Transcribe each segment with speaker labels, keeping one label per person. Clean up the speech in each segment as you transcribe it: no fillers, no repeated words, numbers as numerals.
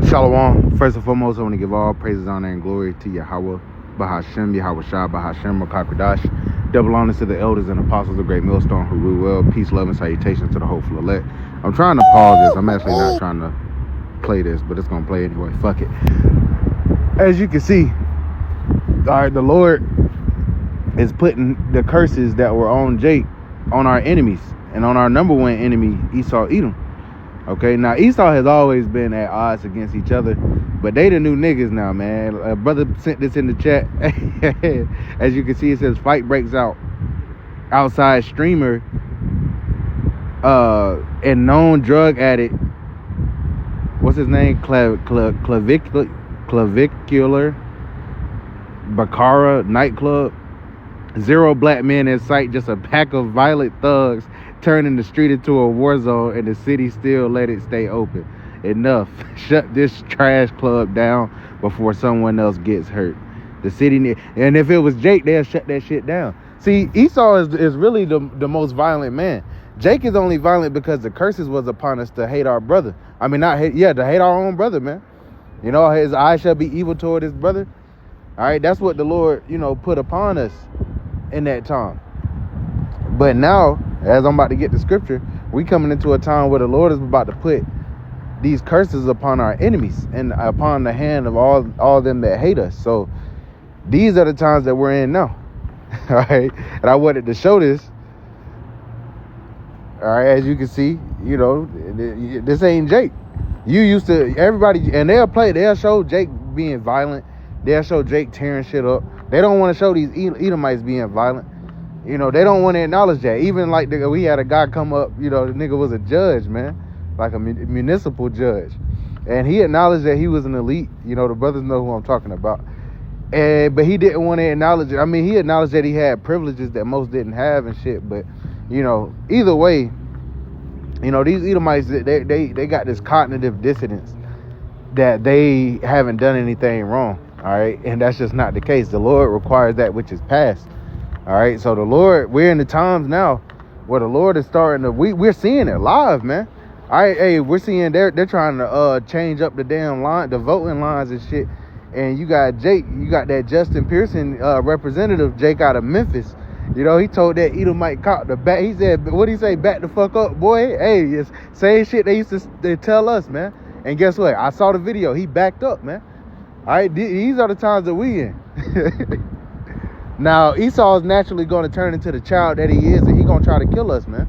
Speaker 1: Shalom. First and foremost, I want to give all praises, honor, and glory to Yahweh, Bahashem, Yahweh Shah, Bahashem, Makakradash. Double honors to the elders and apostles of Great Millstone who rule well. Peace, love, and salutations to the hopeful elect. I'm trying to pause this. I'm actually not trying to play this, but it's going to play anyway. Fuck it. As you can see, all right, the Lord is putting the curses that were on Jake on our enemies and on our number one enemy, Esau, Edom. Okay, now Esau has always been at odds against each other, but they the new niggas now, man. A brother sent this in the chat. As you can see, it says fight breaks out outside streamer and known drug addict. What's his name? Clavicular Baccara nightclub. 0 black men in sight, just a pack of violent thugs turning the street into a war zone, and the city still let it stay open. Enough. Shut this trash club down before someone else gets hurt. The city, and if it was Jake, they'll shut that shit down. See, Esau is really the most violent man. Jake is only violent because the curses was upon us to hate our brother. I mean, not hate, yeah, to hate our own brother, man. You know, his eye shall be evil toward his brother. All right, that's what the Lord, put upon us in that time. But now, as I'm about to get the scripture, we coming into a time where the Lord is about to put these curses upon our enemies and upon the hand of all them that hate us. So these are the times that we're in now. All right, and I wanted to show this. All right, as you can see, this ain't Jake. You used to, everybody, and they'll show Jake being violent. They'll show Jake tearing shit up. They don't want to show these Edomites being violent. They don't want to acknowledge that. Even like we had a guy come up, the nigga was a judge, man, like a municipal judge. And he acknowledged that he was an elite. The brothers know who I'm talking about. But he didn't want to acknowledge it. I mean, he acknowledged that he had privileges that most didn't have and shit. But, either way, these Edomites, they got this cognitive dissonance that they haven't done anything wrong. All right, and that's just not the case. The Lord requires that which is past. All right, so the Lord, we're in the times now where the Lord is starting to, we're seeing it live, man. All right, hey, we're seeing they're trying to change up the damn line, the voting lines and shit. And you got Jake, you got that Justin Pearson representative, Jake out of Memphis. He told that Edomite cop to back. He said, what did he say? Back the fuck up, boy. Hey, it's same shit they used to tell us, man. And guess what? I saw the video. He backed up, man. All right, these are the times that we in. Now, Esau is naturally going to turn into the child that he is, and he's going to try to kill us, man.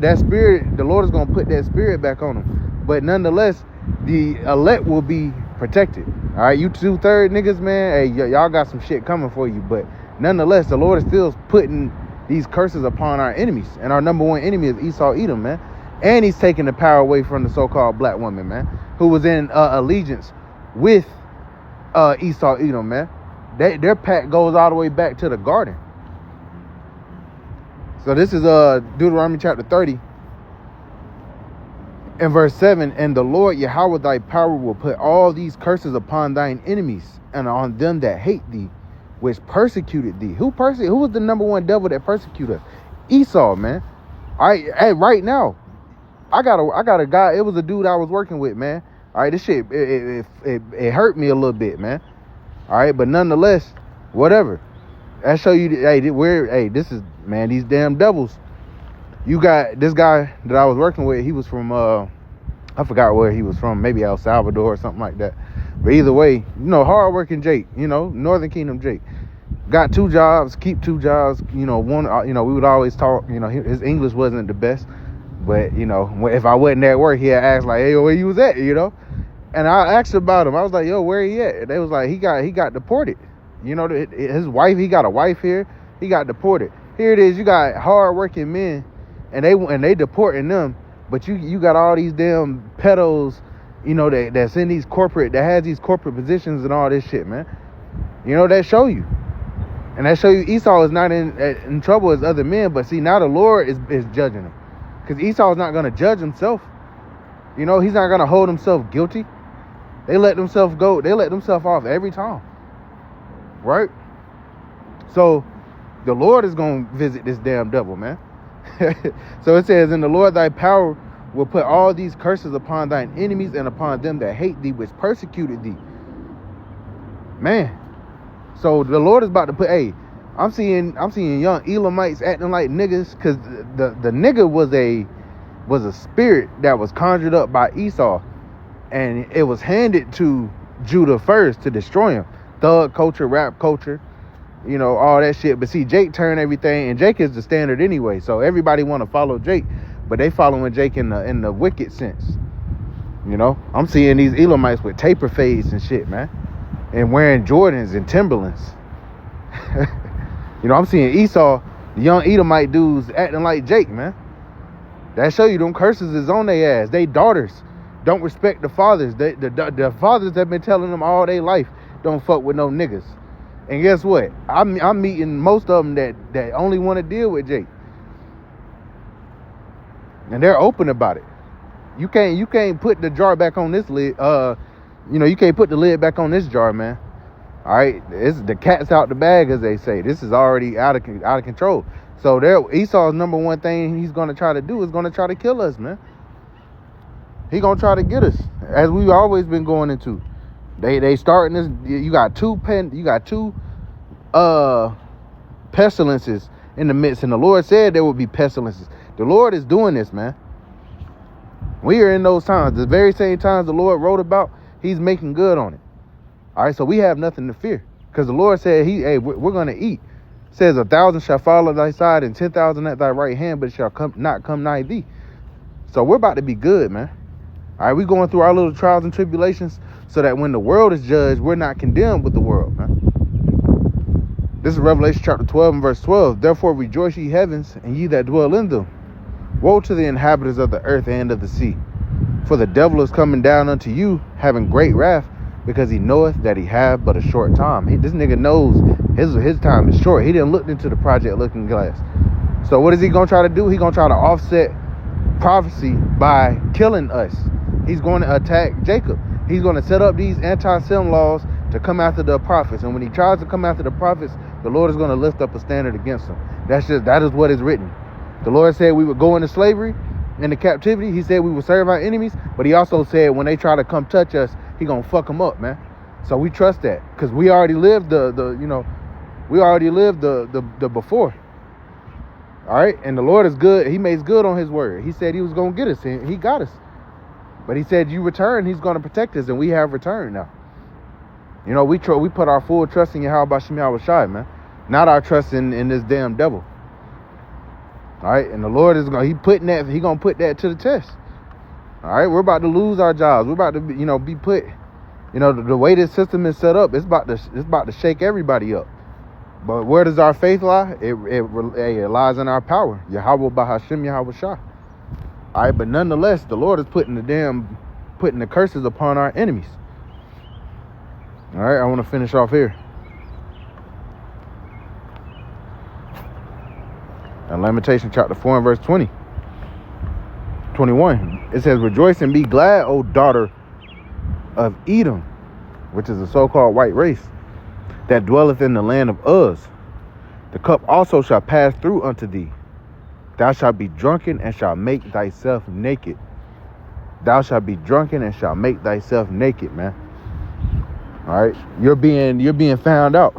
Speaker 1: That spirit, the Lord is going to put that spirit back on him. But nonetheless, the elect will be protected. All right, you 2/3 niggas, man, hey, y'all got some shit coming for you. But nonetheless, the Lord is still putting these curses upon our enemies. And our number one enemy is Esau, Edom, man. And he's taking the power away from the so-called black woman, man, who was in allegiance with Esau, Edom, man. Their pact goes all the way back to the garden. So this is Deuteronomy chapter 30 and verse 7. And the Lord Yahweh thy power will put all these curses upon thine enemies and on them that hate thee, which persecuted thee. Who was the number one devil that persecuted us? Esau, man. All right, hey, right now, I got a guy. It was a dude I was working with, man. All right, this shit, it hurt me a little bit, man. All right, but nonetheless, whatever. I show you, this is, man, these damn devils. You got this guy that I was working with. He was from, I forgot where he was from, maybe El Salvador or something like that. But either way, hardworking Jake, Northern Kingdom Jake. Got 2 jobs, keep 2 jobs. One, we would always talk. His English wasn't the best. But, if I wasn't at work, he'd ask like, hey, where you was at, And I asked about him. I was like, yo, where he at? And they was like, he got deported. His wife, he got a wife here. He got deported. Here it is. You got hard-working men, and they deporting them. But you got all these damn pedos, that's in that has these corporate positions and all this shit, man. That show you. And that show you Esau is not in trouble as other men. But see, now the Lord is judging him. Because Esau is not going to judge himself. He's not going to hold himself guilty. They let themselves go. They let themselves off every time. Right? So, the Lord is going to visit this damn devil, man. So it says, and the Lord thy power will put all these curses upon thine enemies and upon them that hate thee, which persecuted thee. Man. So the Lord is about to put, hey, I'm seeing young Elamites acting like niggas, because the nigga was a spirit that was conjured up by Esau, and it was handed to Judah first to destroy him. Thug culture, rap culture, you know, all that shit. But see, Jake turned everything, and Jake is the standard anyway, so everybody want to follow Jake, but they following Jake in the wicked sense. You know, I'm seeing these Elamites with taper fades and shit, man, and wearing Jordans and Timberlands. You know, I'm seeing Esau, the young Edomite dudes acting like Jake, man. That show you them curses is on their ass. They daughters don't respect the fathers. The fathers have been telling them all their life, don't fuck with no niggas. And guess what? I'm meeting most of them that only want to deal with Jake. And they're open about it. You can't put the jar back on this lid. You know, you can't put the lid back on this jar, man. All right, it's the cat's out the bag, as they say. This is already out of control. So Esau's number one thing he's gonna try to do is gonna try to kill us, man. He gonna try to get us, as we've always been going into. They starting this. You got two pestilences in the midst, and the Lord said there would be pestilences. The Lord is doing this, man. We are in those times, the very same times the Lord wrote about. He's making good on it. All right, so we have nothing to fear, because the Lord said, we're going to eat. It says 1,000 shall fall at thy side and 10,000 at thy right hand, but it shall not come nigh thee. So we're about to be good, man. All right, we're going through our little trials and tribulations so that when the world is judged, we're not condemned with the world, man. This is Revelation chapter 12 and verse 12. Therefore rejoice, ye heavens, and ye that dwell in them. Woe to the inhabitants of the earth and of the sea. For the devil is coming down unto you, having great wrath, because he knoweth that he have but a short time. This nigga knows his time is short. He didn't look into the project looking glass. So what is he going to try to do? He's going to try to offset prophecy by killing us. He's going to attack Jacob. He's going to set up these anti-sin laws to come after the prophets. And when he tries to come after the prophets, the Lord is going to lift up a standard against him. That is what is written. The Lord said we would go into slavery, into captivity. He said we would serve our enemies, but he also said when they try to come touch us, he gonna fuck them up, man. So we trust that, because we already lived the before. All right, and the Lord is good. He makes good on his word. He said he was gonna get us, and he got us. But he said you return, he's gonna protect us, and we have returned now. You know, we put our full trust in Yahweh Shem Yahushai, man, not our trust in this damn devil. All right, and the Lord is gonna put that to the test. All right, we're about to lose our jobs. We're about to be put, the way this system is set up, it's about to shake everybody up. But where does our faith lie? It lies in our power. Yahweh Bahashem Yahweh Shah. All right, but nonetheless, the Lord is putting the curses upon our enemies. All right, I want to finish off here. In Lamentation chapter 4 and verse 21, it says, rejoice and be glad, O daughter of Edom, which is a so-called white race, that dwelleth in the land of Uz. The cup also shall pass through unto thee. Thou shalt be drunken and shalt make thyself naked. Thou shalt be drunken and shalt make thyself naked, man. All right, you're being found out.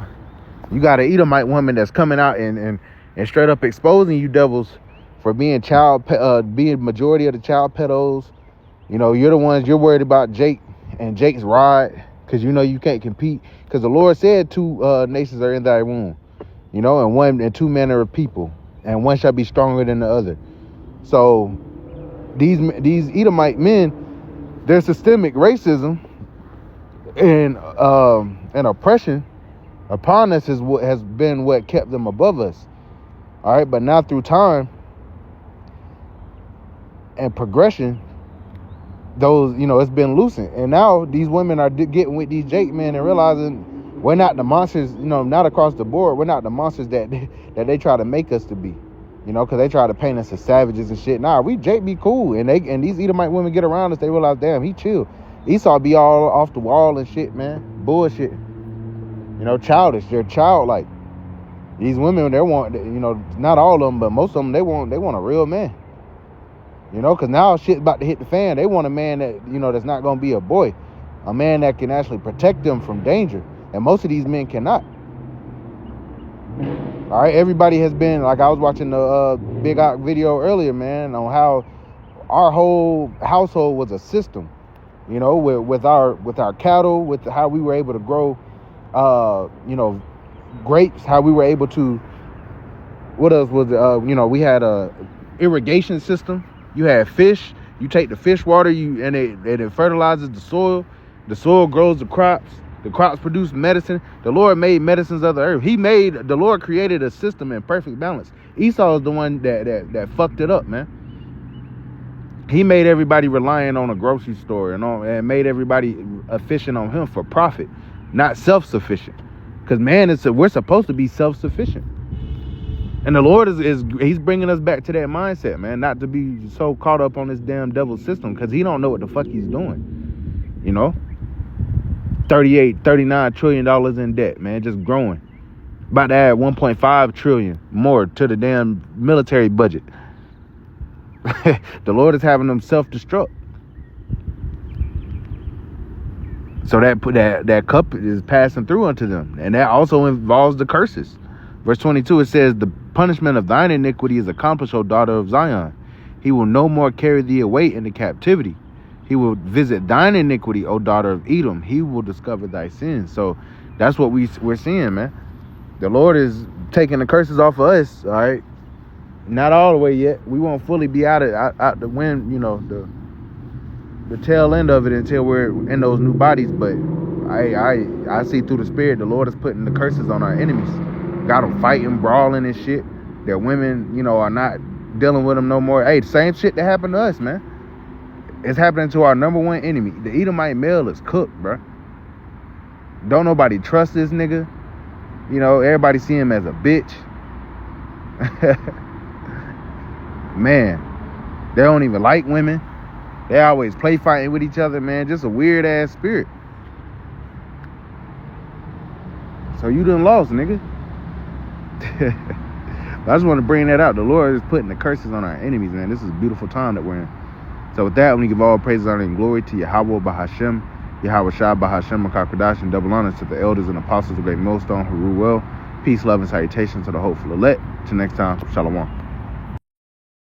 Speaker 1: You got an Edomite woman that's coming out and straight up exposing you devils for being majority of the child pedos. You're the ones you're worried about Jake and Jake's rod, because you can't compete, because the Lord said two nations are in thy womb, and two manner of people, and one shall be stronger than the other. So these Edomite men, their systemic racism and oppression upon us is what has been what kept them above us. All right, but now through time and progression, those, it's been loosened. And now these women are getting with these Jake men and realizing we're not the monsters, not across the board. We're not the monsters that they try to make us to be, because they try to paint us as savages and shit. Nah, Jake be cool. And these Edomite women get around us, they realize, damn, he chill. Esau be all off the wall and shit, man. Bullshit. Childish. They're childlike. These women, they want, not all of them, but most of them, they want a real man. You know, because now shit's about to hit the fan. They want a man that, you know, that's not going to be a boy. A man that can actually protect them from danger. And most of these men cannot. All right, everybody has been, like I was watching the Big Ock video earlier, man, on how our whole household was a system. You know, with our cattle, with how we were able to grow, you know, grapes, how we were able to, what else was it? You know, we had a irrigation system. You had fish. You take the fish water, and it fertilizes the soil. The soil grows the crops. The crops produce medicine. The Lord made medicines of the earth. The Lord created a system in perfect balance. Esau is the one that fucked it up, man. He made everybody relying on a grocery store and made everybody efficient on him for profit, not self-sufficient. Because man, we're supposed to be self-sufficient. And the Lord he's bringing us back to that mindset, man, not to be so caught up on this damn devil system, because he don't know what the fuck he's doing. You know, $39 trillion in debt, man, just growing. About to add 1.5 trillion more to the damn military budget. The Lord is having them self-destruct. So that cup is passing through unto them. And that also involves the curses. Verse 22, it says, the punishment of thine iniquity is accomplished, O daughter of Zion. He will no more carry thee away into captivity. He will visit thine iniquity, O daughter of Edom. He will discover thy sins. So that's what we're seeing, man. The Lord is taking the curses off of us, all right? Not all the way yet. We won't fully be out the wind, you know, the tail end of it until we're in those new bodies. But I see through the Spirit, the Lord is putting the curses on our enemies. Got them fighting, brawling and shit. Their women, you know, are not dealing with them no more. Hey, the same shit that happened to us, man. It's happening to our number one enemy. The Edomite male is cooked, bro. Don't nobody trust this nigga. You know, everybody see him as a bitch. Man, they don't even like women. They always play fighting with each other, man. Just a weird ass spirit. So you done lost, nigga. I just want to bring that out. The Lord is putting the curses on our enemies, man. This is a beautiful time that we're in. So with that, we give all praise, honor, and glory to Yahweh Bahashem, Yahweh Shah Bahashem, Makakadash, and double honors to the elders and apostles of Great Millstone who rule well. Peace, love, and salutations to the hopeful elect. Till next time, Shalom.